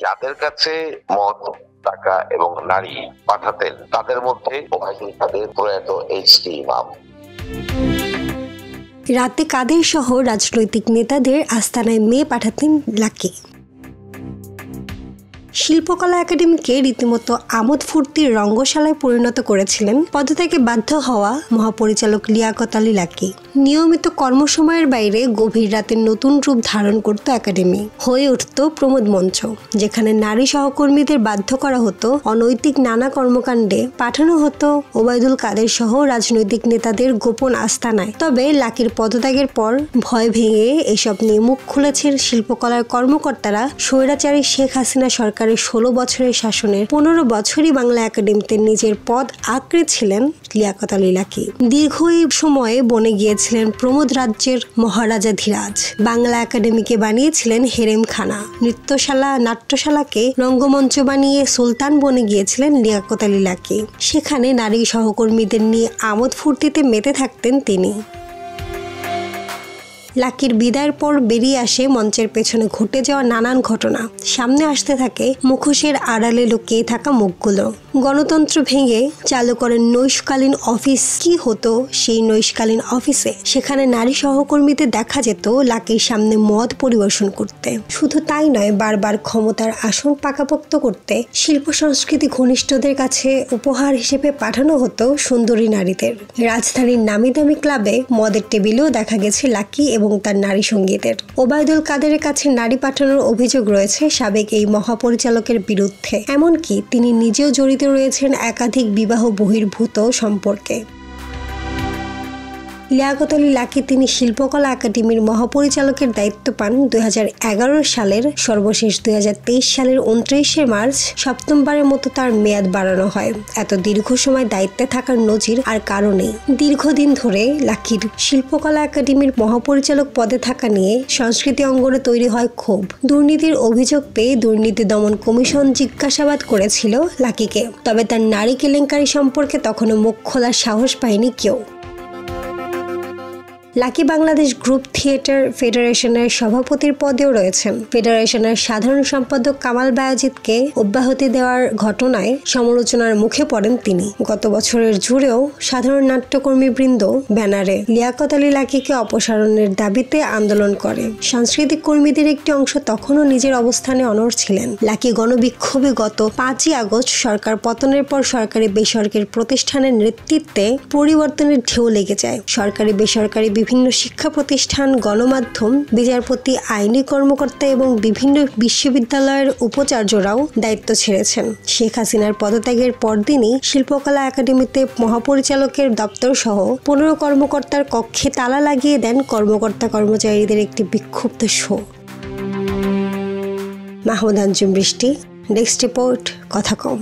যাদের কাছে মদ, টাকা এবং নারী পাঠাতেন তাদের মধ্যে ওবায়দুল কাদের, প্রয়াত এইচ.টি. ইমাম। রাতে কাদের সহ রাজনৈতিক নেতাদের আস্তানায় মেয়ে পাঠাতেন লাকি। শিল্পকলা একাডেমিকে রীতিমতো আমোদ ফুর্তির রঙ্গশালায় পরিণত করেছিলেন পদত্যাগে বাধ্য হওয়া মহাপরিচালক লিয়াকত আলী লাকি। নিয়মিত কর্মসময়ের বাইরে গভীর রাতে নতুন রূপ ধারণ করত একাডেমি, হয়ে উঠত প্রমোদ মঞ্চ, যেখানে নারী সহকর্মীদের বাধ্য করা হতো অনৈতিক নানা কর্মকাণ্ডে, পাঠানো হতো ওবায়দুল কাদের সহ রাজনৈতিক নেতাদের গোপন আস্তানায়। তবে লাকির পদত্যাগের পর ভয় ভেঙে এসব নিয়ে মুখ খুলেছেন শিল্পকলার কর্মকর্তারা। স্বৈরাচারী শেখ হাসিনা সরকারের 16 বছরের শাসনের 15 বছরই বাংলা একাডেমিতে নিজের পদ আঁকড়েছিলেন লিয়াকত আলী লাকি। দীর্ঘ এই সময়ে বনে গিয়েছিলেন প্রমোদ রাজ্যের মহারাজাধিরাজ। বাংলা একাডেমিকে বানিয়েছিলেন হেরেমখানা, নৃত্যশালা, নাট্যশালাকে রঙ্গমঞ্চ বানিয়ে সুলতান বনে গিয়েছিলেন লিয়াকত আলী লাকি। সেখানে নারী সহকর্মীদের নিয়ে আমোদ ফুর্তিতে মেতে থাকতেন তিনি। লাকির বিদায়ের পর বেরিয়ে আসে মঞ্চের পেছনে ঘটে যাওয়া নানান ঘটনা। সামনে আসতে থাকে মুখোশের আড়ালে লুকিয়ে থাকা মুখগুলো। গণতন্ত্র ভেঙে চালু করেন নৈশকালীন অফিস। কি হতো সেই নৈশকালীন অফিসে? সেখানে নারী সহকর্মীদের দেখা যেত লাকির সামনে মদ পরিবেশন করতে। শুধু তাই নয়, বারবার ক্ষমতার আসন পাকাপোক্ত করতে শিল্প সংস্কৃতি ঘনিষ্ঠদের কাছে উপহার হিসেবে পাঠানো হতো সুন্দরী নারীদের। রাজধানীর নামি দামি ক্লাবে মদের টেবিলেও দেখা গেছে লাকি এবং তার নারী সঙ্গীদের। ওবায়দুল কাদেরের কাছে নারী পাঠানোর অভিযোগ রয়েছে সাবেক এই মহাপরিচালকের বিরুদ্ধে। এমনকি তিনি নিজেও জড়িত রয়েছেন একাধিক বিবাহ বহির্ভূত সম্পর্কে। লিয়াকত আলী লাকি তিনি শিল্পকলা একাডেমির মহাপরিচালকের দায়িত্ব পান 2011 সালের। সর্বশেষ 2023 সালের 29শে মার্চ সপ্তমবারের মতো তার মেয়াদ বাড়ানো হয়। এত দীর্ঘ সময় দায়িত্বে থাকার নজির আর কারণেই। দীর্ঘদিন ধরে লাকির শিল্পকলা একাডেমির মহাপরিচালক পদে থাকা নিয়ে সংস্কৃতি অঙ্গনে তৈরি হয় ক্ষোভ। দুর্নীতির অভিযোগ পেয়ে দুর্নীতি দমন কমিশন জিজ্ঞাসাবাদ করেছিল লাকিকে। তবে তার নারী কেলেঙ্কারি সম্পর্কে তখনও মুখ খোলার সাহস পায়নি কেউ। লাকি বাংলাদেশ গ্রুপ থিয়েটার ফেডারেশনের সভাপতির পদেও রয়েছেন। ফেডারেশনের সাধারণ সম্পাদক কামাল বায়েজিদকে অব্যাহতি দেওয়ার ঘটনায় সমালোচনার মুখে পড়েন তিনি। গত বছরের জুড়েও সাধারণ নাট্যকর্মীবৃন্দ ব্যানারে লিয়াকত আলী লাকিকে অপসারণের দাবিতে আন্দোলন করে। সাংস্কৃতিক কর্মীদের একটি অংশ তখনও নিজের অবস্থানে অনড় ছিলেন। লাকি গণবিক্ষোভে গত 5ই আগস্ট সরকার পতনের পর সরকারি বেসরকারি প্রতিষ্ঠানের নেতৃত্বে পরিবর্তনের ঢেউ লেগে যায়। সরকারি বেসরকারি বিভিন্ন শিক্ষা প্রতিষ্ঠান, গণমাধ্যম, বিচারপতি, আইনি কর্মকর্তা এবং বিভিন্ন বিশ্ববিদ্যালয়ের উপাচার্যরাও দায়িত্ব ছেড়েছেন। শেখ হাসিনার পদত্যাগের পরদিনই শিল্পকলা একাডেমিতে মহাপরিচালকের দপ্তর সহ 15 কর্মকর্তার কক্ষে তালা লাগিয়ে দেন কর্মকর্তা কর্মচারীদের একটি বিক্ষুব্ধ শো। মাহমুদ আঞ্জুম বৃষ্টি, ডেস্ক রিপোর্ট, কথা কম।